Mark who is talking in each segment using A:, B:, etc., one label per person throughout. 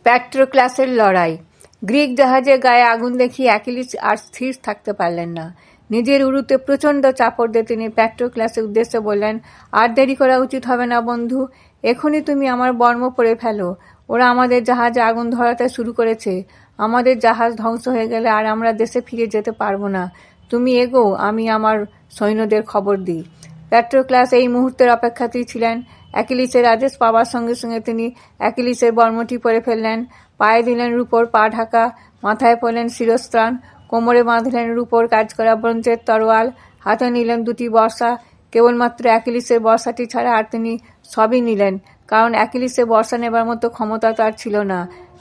A: প্যাট্রোক্লাসের লড়াই। গ্রিক জাহাজে গায়ে আগুন দেখিয়ে অ্যাকিলিস আর স্থির থাকতে পারলেন না। নিজের উরুতে প্রচণ্ড চাপড় দিয়ে তিনি প্যাট্রোক্লাসের উদ্দেশ্যে বললেন, আর দেরি করা উচিত হবে না বন্ধু, এখনই তুমি আমার বর্ম পরে ফেলো। ওরা আমাদের জাহাজে আগুন ধরাতে শুরু করেছে। আমাদের জাহাজ ধ্বংস হয়ে গেলে আর আমরা দেশে ফিরে যেতে পারবো না। তুমি এগো, আমি আমার সৈন্যদের খবর দিই। প্যাট্রোক্লাস এই মুহূর্তের অপেক্ষাতেই ছিলেন। অ্যাকিলিসের আদেশ পাওয়ার সঙ্গে সঙ্গে তিনি অ্যাকিলিসের বর্মটি পরে ফেললেন। পায়ে দিলেন রূপোর পা ঢাকা, মাথায় পরলেন শিরস্ত্রাণ, কোমরে বাঁধলেন রূপোর কাজ করা ব্রোঞ্জের তরোয়াল, হাতে নিলেন দুটি বর্শা। কেবলমাত্র অ্যাকিলিসের বর্শাটি ছাড়া আর তিনি সবই নিলেন, কারণ অ্যাকিলিসের বর্শা নেবার মতো ক্ষমতা তার ছিল না।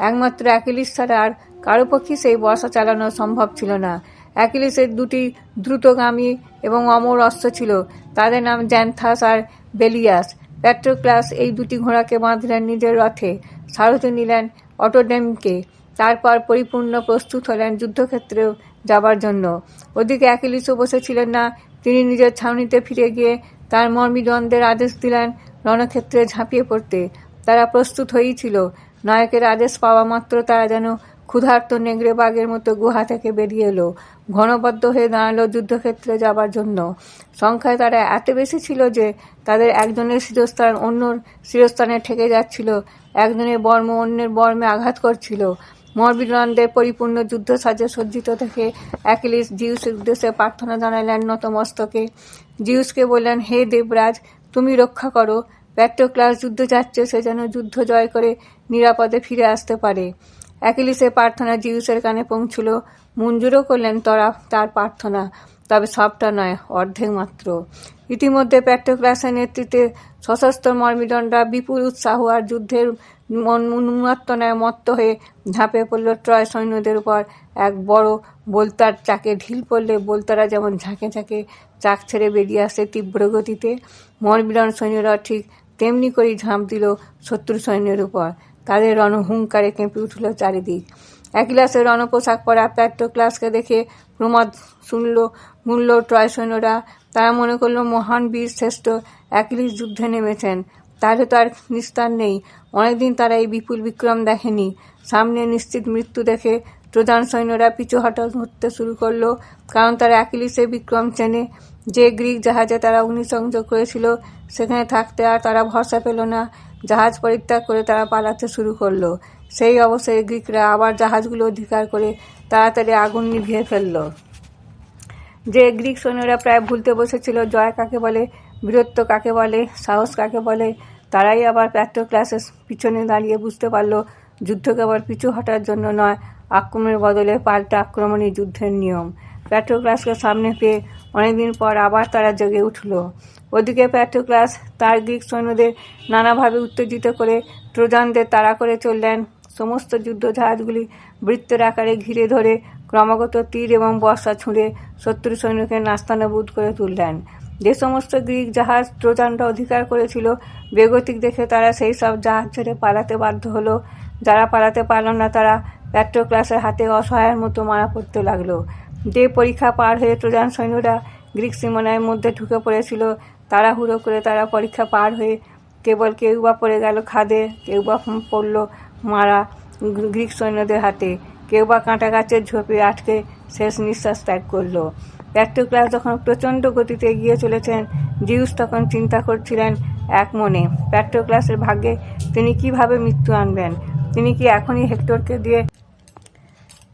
A: একমাত্র অ্যাকিলিস ছাড়া আর কারো পক্ষে সেই বর্শা চালানো সম্ভব ছিল না। অ্যাকিলিসের দুটি দ্রুতগামী এবং অমর অস্ত্র ছিল, তাদের নাম জ্যান্থাস আর বেলিয়াস। প্যাট্রোক্লাস এই দুটি ঘোড়াকে বাঁধলেন নিজের রথে, সারথি নিলেন অটোডেমকে। তারপর পরিপূর্ণ প্রস্তুত হলেন যুদ্ধক্ষেত্রে যাবার জন্য। ওদিকে অ্যাকিলিসও বসেছিলেন না। তিনি নিজের ছাউনিতে ফিরে গিয়ে তার মর্মিদণ্ডের আদেশ দিলেন রণক্ষেত্রে ঝাঁপিয়ে পড়তে। তারা প্রস্তুত হয়েই ছিল। নায়কের আদেশ পাওয়া মাত্র তারা যেন ক্ষুধার্ত নেগড়ে বাঘের মতো গুহা থেকে বেরিয়ে এলো, ঘনবদ্ধ হয়ে দাঁড়ালো যুদ্ধক্ষেত্রে যাবার জন্য। সংখ্যায় তারা এত বেশি ছিল যে তাদের একজনের শিরস্ত্রাণ অন্যর শিরস্ত্রাণে ঠেকে যাচ্ছিল, একজনের বর্ম অন্যের বর্মে আঘাত করছিল। মর্মিদণ্ডে পরিপূর্ণ যুদ্ধ সাজে সজ্জিত থেকে অ্যাকিলিস জিউসের উদ্দেশ্যে প্রার্থনা জানালেন নতমস্তকে। জিউসকে বললেন, হে দেবরাজ, তুমি রক্ষা করো। প্যাট্রোক্লাস যুদ্ধ যাচ্ছে, সে যেন যুদ্ধ জয় করে নিরাপদে ফিরে আসতে পারে। অ্যাকিলিসের প্রার্থনা জিউসের কানে পৌঁছল। মঞ্জুরও করলেন তার প্রার্থনা, তবে সবটা নয়, অর্ধেক মাত্র। ইতিমধ্যে প্যাট্রোক্লাসের নেতৃত্বে সশস্ত্র মর্মিদণ্ডরা বিপুল উৎসাহ আর যুদ্ধের উন্মত্তনায় মত্ত হয়ে ঝাঁপে পড়ল ট্রয় সৈন্যদের উপর। এক বড় বোলতার চাকে ঢিল পড়লে বোলতারা যেমন ঝাঁকে ঝাঁকে চাক ছেড়ে বেরিয়ে আসে তীব্র গতিতে, মর্মিদণ্ড সৈন্যরা ঠিক তেমনি করেই ঝাঁপ দিল শত্রু সৈন্যের উপর। তাদের রণহুঙ্কারে কেঁপে উঠল চারিদিক। অ্যাকিলাসের রণপোশাক পরা প্যাট্রোক্লাসকে দেখে প্রমাদ গুনল ট্রয় সৈন্যরা। তারা মনে করল মহান বীর শ্রেষ্ঠ অ্যাকিলিস যুদ্ধে নেমেছেন। তাহলে তো আর নিস্তার নেই। অনেকদিন তারা এই বিপুল বিক্রম দেখেনি। সামনে নিশ্চিত মৃত্যু দেখে ট্রোজান সৈন্যরা পিছু হটতে শুরু করলো, কারণ তারা অ্যাকিলিসের বিক্রম চেনে। যে গ্রিক জাহাজে তারা অগ্নিসংযোগ করেছিল সেখানে থাকতে আর তারা ভরসা পেল না। জাহাজ পরিত্যাগ করে তারা পালাতে শুরু করলো। সেই অবসরে গ্রিকরা আবার জাহাজগুলো অধিকার করে তাড়াতাড়ি আগুন নিভিয়ে ফেলল। যে গ্রিক সৈন্যরা প্রায় ভুলতে বসেছিল জয় কাকে বলে, বীরত্ব কাকে বলে, সাহস কাকে বলে, তারাই আবার প্যাট্রোক্লাসের পিছনে দাঁড়িয়ে বুঝতে পারল যুদ্ধ কেবল পিছু হটার জন্য নয়, আক্রমণের বদলে পাল্টা আক্রমণই যুদ্ধের নিয়ম। প্যাট্রোক্লাসকে সামনে পেয়ে অনেকদিন পর আবার তারা জেগে উঠল। ওদিকে প্যাট্রোক্লাস তার গ্রিক সৈন্যদের নানাভাবে উত্তেজিত করে ট্রোজানদের তাড়া করে চললেন। সমস্ত যুদ্ধ জাহাজগুলি বৃত্তের আকারে ঘিরে ধরে ক্রমাগত তীর এবং বর্ষা ছুঁড়ে শত্রু সৈন্যকে নাস্তানাবুদ করে তুললেন। যে সমস্ত গ্রিক জাহাজ ট্রোজানরা অধিকার করেছিল, বেগতিক দেখে তারা সেই সব জাহাজ ছেড়ে পালাতে বাধ্য হলো। যারা পালাতে পারল না তারা প্যাট্রোক্লাসের হাতে অসহায়ের মতো মারা পড়তে লাগলো। যে পরীক্ষা পার হয়ে ট্রোজান সৈন্যরা গ্রিক সীমানার মধ্যে ঢুকে পড়েছিল, তাড়াহুড়ো করে তারা পরীক্ষা পার হয়ে কেবল কেউ বা পড়ে গেল খাদে, কেউ বা পড়ল মারা গ্রিক সৈন্যদের হাতে, কেউ বা কাঁটা গাছের ঝোপে আটকে শেষ নিঃশ্বাস ত্যাগ করল। প্যাট্রোক্লাস যখন প্রচণ্ড গতিতে এগিয়ে চলেছেন, জিউস তখন চিন্তা করছিলেন এক মনে প্যাট্রোক্লাসের ভাগ্যে তিনি কিভাবে মৃত্যু আনবেন। তিনি কি এখনই হেক্টরকে দিয়ে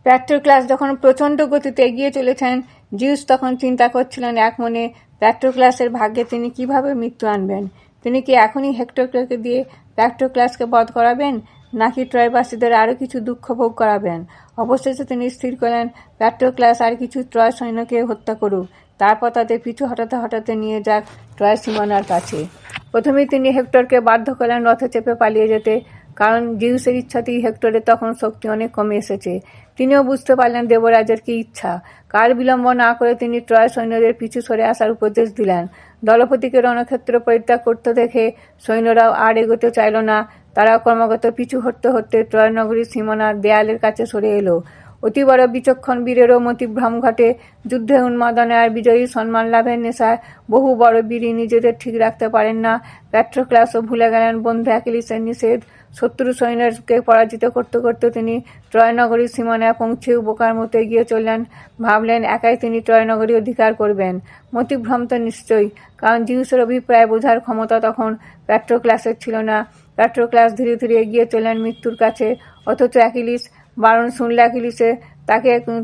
A: প্যাট্রোক্লাস যখন প্রচণ্ড গতিতে এগিয়ে চলেছেন, জিউস তখন চিন্তা করছিলেন এক মনে প্যাট্রোক্লাসের ভাগ্যে তিনি কিভাবে মৃত্যু আনবেন। তিনি কি এখনই হেক্টরকে দিয়ে প্যাট্রোক্লাসকে বধ করাবেন, নাকি ট্রয়বাসীদের আরও কিছু দুঃখ ভোগ করাবেন। অবশেষে তিনি স্থির করলেন প্যাট্রোক্লাস আর কিছু ট্রয় সৈন্যকে হত্যা করুক, তারপর তাদের পিছু হটাতে হটাতে নিয়ে যাক ট্রয় সীমানার কাছে। প্রথমেই তিনি হেক্টরকে বাধ্য করলেন রথে চেপে পালিয়ে যেতে, কারণ জিউসের ইচ্ছাতেই হেক্টরের তখন শক্তি অনেক কমে এসেছে। তিনিও বুঝতে পারলেন দেবরাজের কি ইচ্ছা। কাল বিলম্ব না করে তিনি ট্রয় সৈন্যদের পিছু সরে আসার উপদেশ দিলেন। দলপতিকে রণক্ষেত্র পরিত্যাগ করতে দেখে সৈন্যরাও আর এগোতে চাইল না। তারা ক্রমাগত পিছু হটতে হটতে ট্রয় নগরীর সীমানার দেয়ালের কাছে সরে এলো। অতি বড় বিচক্ষণ বীরেরও মতিভ্রম ঘটে। যুদ্ধে উন্মাদনে আর বিজয়ী সম্মান লাভের নেশায় বহু বড় বীরই নিজেদের ঠিক রাখতে পারেন না। প্যাট্রোক্লাসও ভুলে গেলেন বন্ধু অ্যাকিলিসের নিষেধ। শত্রু সৈন্যকে পরাজিত করতে করতে তিনি ট্রয়নগরীর সীমানায় পৌঁছেও বোকার মতো এগিয়ে চললেন। ভাবলেন একাই তিনি ট্রয়নগরী অধিকার করবেন। মতিভ্রম তো নিশ্চয়ই, কারণ জিউসের অভিপ্রায় বোঝার ক্ষমতা তখন প্যাট্রোক্লাসের ছিল না। প্যাট্রোক্লাস ধীরে ধীরে এগিয়ে চললেন মৃত্যুর কাছে, অথচ অ্যাকিলিস বারণ শুনলে অ্যাকিলিসে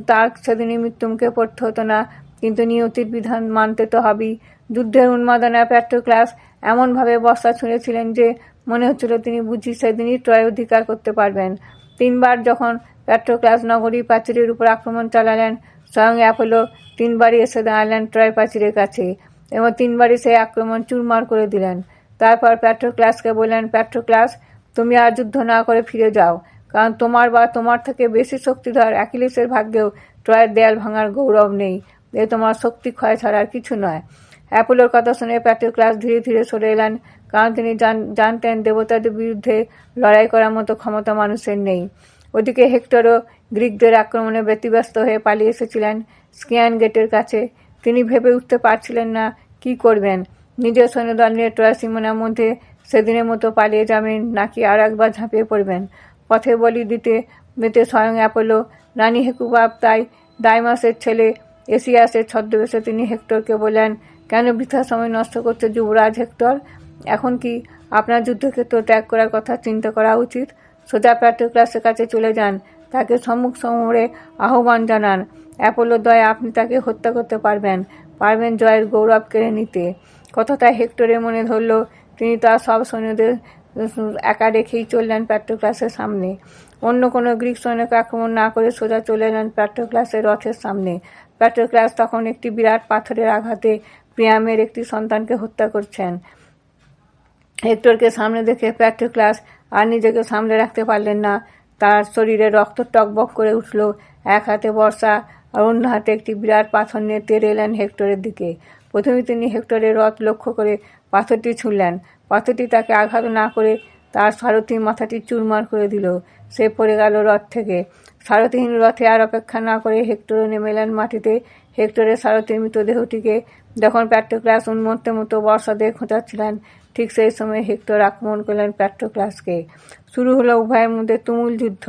A: তার সেদিনই মৃত্যুমুখে পড়তে হতো না, কিন্তু নিয়তির বিধান মানতে তো হবেই। যুদ্ধের উন্মাদনায় প্যাট্রোক্লাস এমনভাবে বর্ষা ছুঁড়েছিলেন যে মনে হচ্ছিল তিনি বুঝি সেদিনই ট্রয় অধিকার করতে পারবেন। 3 বার যখন প্যাট্রোক্লাস নগরীর প্রাচীরের উপর আক্রমণ চালালেন, স্বয়ং অ্যাপোলো 3 বারই এসে দাঁড়ালেন ট্রয় প্রাচীরের কাছে এবং 3 বারই সেই আক্রমণ চুরমার করে দিলেন। তারপর প্যাট্রোক্লাসকে বললেন, প্যাট্রোক্লাস, তুমি আর যুদ্ধ না করে ফিরে যাও, কারণ তোমার বা তোমার থেকে বেশি শক্তিধর অ্যাকিলিসের ভাগ্যেও ট্রয়ের দেয়াল ভাঙার গৌরব নেই। এ তোমার শক্তি ক্ষয় ছাড়া আর কিছু নয়। অ্যাপোলোর কথা শুনে প্যাট্রোক্লাস ধীরে ধীরে সরে এলেন, কারণ তিনি জানতেন দেবতাদের বিরুদ্ধে লড়াই করার মতো ক্ষমতা মানুষের নেই। ওদিকে হেক্টরও গ্রিকদের আক্রমণে ব্যতিব্যস্ত হয়ে পালিয়ে এসেছিলেন স্কিয়ান গেটের কাছে। তিনি ভেবে উঠতে পারছিলেন না কি করবেন। নিজের সৈন্যদল নিয়ে ট্রয় সীমানার মধ্যে সেদিনের মতো পালিয়ে যাবেন নাকি আর একবার ঝাঁপিয়ে পড়বেন। পথে বলি দিতে স্বয়ং অ্যাপোলো, রানী হেকুবা তাই ডাইমাসের ছেলে এসিয়াসের ছদ্মবেশে তিনি হেক্টরকে বললেন, কেন বৃথা সময় নষ্ট করছে যুবরাজ হেক্টর? এখন কি আপনার যুদ্ধক্ষেত্র ত্যাগ করার কথা চিন্তা করা উচিত? সোজা প্যাট্রোক্লাসের কাছে চলে যান, তাকে সম্মুখ সমরে আহ্বান জানান। অ্যাপোলোর দয়ে আপনি তাকে হত্যা করতে পারবেন জয়ের গৌরব কেড়ে নিতে। কথাটা হেক্টরের মনে ধরল। তিনি তার সব সৈন্যদের একা রেখেই চললেন প্যাট্রোক্লাসের সামনে। অন্য কোনো গ্রিক সৈন্যকে আক্রমণ না করে সোজা চলে এলেন প্যাট্রোক্লাসের রথের সামনে। প্যাট্রোক্লাস তখন একটি বিরাট পাথরের আঘাতে প্রিয়ামের একটি সন্তানকে হত্যা করছেন। হেক্টরকে সামনে দেখে প্যাট্রোক্লাস আর নিজেকে সামলে রাখতে পারলেন না। তার শরীরে রক্ত টকবক করে উঠল। এক হাতে বর্ষা আর অন্য হাতে একটি বিরাট পাথর নিয়ে তেড়ে এলেন হেক্টরের দিকে। প্রথমে তিনি হেক্টরের রথ লক্ষ্য করে পাথরটি ছুঁড়লেন। পাথরটি তাকে আঘাত না করে তার সারথির মাথাটি চুরমার করে দিল। সে পড়ে গেল রথ থেকে। সারথিহীন রথে আর অপেক্ষা না করে হেক্টরও নেমে এলেন মাটিতে। হেক্টরের সারথির মৃতদেহটিকে যখন প্যাট্রোক্লাস উন্মত্তের মতো বর্ষা দিয়ে খোঁচাচ্ছিলেন, ঠিক সেই সময় হেক্টর আক্রমণ করলেন প্যাট্রোক্লাসকে। শুরু হলো উভয়ের মধ্যে তুমুল যুদ্ধ।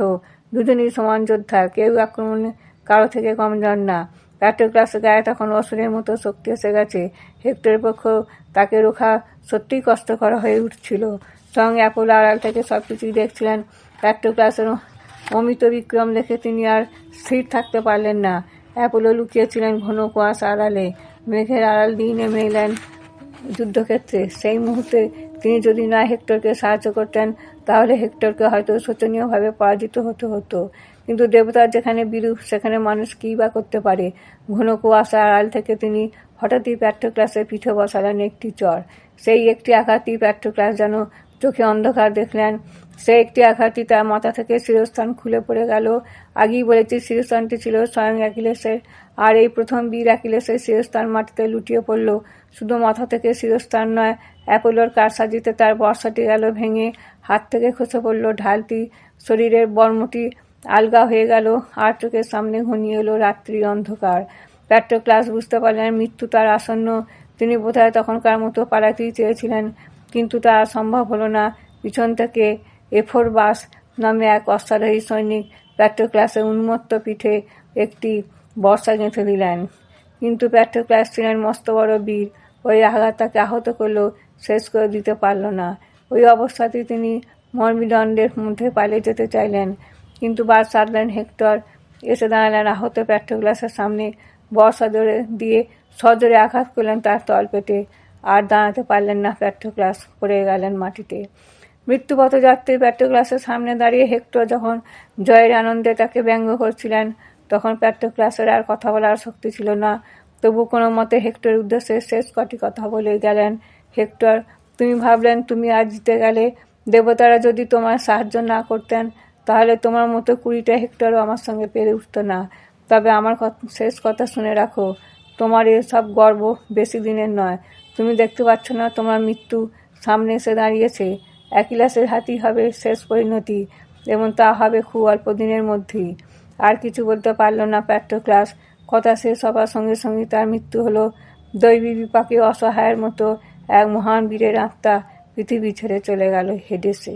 A: দুজনই সমান যোদ্ধা, কেউ আক্রমণে কারো থেকে কম যান না। প্যাট্রোক্লাসের গায়ে তখন অসুরের মতো শক্তি এসে গেছে। হেক্টরের পক্ষেও তাকে রোখা সত্যিই কষ্টকর হয়ে উঠছিল। সঙ্গে অ্যাপোলো আড়াল থেকে সবকিছুই দেখছিলেন। প্যাট্রোক্লাসের অমিত বিক্রম দেখে তিনি আর স্থির থাকতে পারলেন না। অ্যাপোলো লুকিয়েছিলেন ঘন কুয়াশা আড়ালে। মেঘের আড়াল দিয়ে নেমে এলেন যুদ্ধক্ষেত্রে। সেই মুহূর্তে তিনি যদি না হেক্টরকে সাহায্য করতেন, তাহলে হেক্টরকে হয়তো শোচনীয়ভাবে পরাজিত হতে হতো। কিন্তু দেবতার যেখানে বিরূপ, সেখানে মানুষ কী বা করতে পারে। ঘন কুয়াশা আড়াল থেকে তিনি হঠাৎই প্যাট্রোক্লাসের পিঠে বসালেন একটি চর। সেই একটি আঘাতই প্যাট্রোক্লাস যেন চোখে অন্ধকার দেখলেন। সেই একটি আঘাতই তার মাথা থেকে শিরস্থান খুলে পড়ে গেল। আগেই বলেছি শিরস্থানটি ছিল স্বয়ং অ্যাকিলেসের, আর এই প্রথম বীর অ্যাকিলেসের শিরস্থান মাটিতে লুটিয়ে পড়ল। শুধু মাথা থেকে শিরস্থান নয়, অ্যাপোলোর কারসাজিতে তার বর্ষাটি গেল ভেঙে, হাত থেকে খসে পড়ল ঢালটি, শরীরের বর্মটি আলগা হয়ে গেল, আর চোখের সামনে ঘনিয়ে এলো রাত্রি অন্ধকার। প্যাট্রোক্লাস বুঝতে পারলেন মৃত্যু তার আসন্ন। তিনি বোধহয় তখনকার মতো পালাতেই চেয়েছিলেন, কিন্তু তা সম্ভব হলো না। পিছন থেকে এফোরবাস নামে এক অশ্বারোহী সৈনিক প্যাট্রোক্লাসের উন্মত্ত পিঠে একটি বর্ষা গেঁথে দিলেন। কিন্তু প্যাট্রোক্লাস ছিলেন মস্ত বড় বীর। ওই আঘাত তাকে আহত করলেও শেষ করে দিতে পারল না। ওই অবস্থাতেই তিনি মর্মীদণ্ডের মধ্যে পালিয়ে যেতে চাইলেন, কিন্তু বাদ সাধলেন হেক্টর। এসে দাঁড়ালেন আহত প্যাট্রোক্লাসের সামনে। বর্ষা দিয়ে সজোরে আঘাত করলেন তার তলপেটে। আর দাঁড়াতে পারলেন না প্যাট্রোক্লাস, পড়ে গেলেন মাটিতে। মৃত্যুপথযাত্রী প্যাট্রোক্লাসের সামনে দাঁড়িয়ে হেক্টর যখন জয়ের আনন্দে তাকে ব্যঙ্গ করছিলেন, তখন প্যাট্রোক্লাসের আর কথা বলার শক্তি ছিল না। তবু কোনো মতে হেক্টরের উদ্দেশ্যে শেষ কটি কথা বলে গেলেন। হেক্টর, তুমি ভাবলেন তুমি আজ জিতে গেলে। দেবতারা যদি তোমার সাহায্য না করতেন, তাহলে তোমার মতো 20টা হেক্টরও আমার সঙ্গে পেরে উঠত না। তবে আমার শেষ কথা শুনে রাখো, তোমার এসব গর্ব বেশি দিনের নয়। তুমি দেখতে পাচ্ছ না তোমার মৃত্যু সামনে এসে দাঁড়িয়েছে। অ্যাকিলাসের হাতেই হবে শেষ পরিণতি, এবং তা হবে খুব অল্প দিনের মধ্যেই। আর কিছু বলতে পারল না প্যাট্রোক্লাস। কথা শেষ হবার সঙ্গে সঙ্গে তার মৃত্যু হলো। দৈবী বিপাকে অসহায়ের মতো এক মহান বীরের আত্মা পৃথিবী ছেড়ে চলে গেল হেডেসে।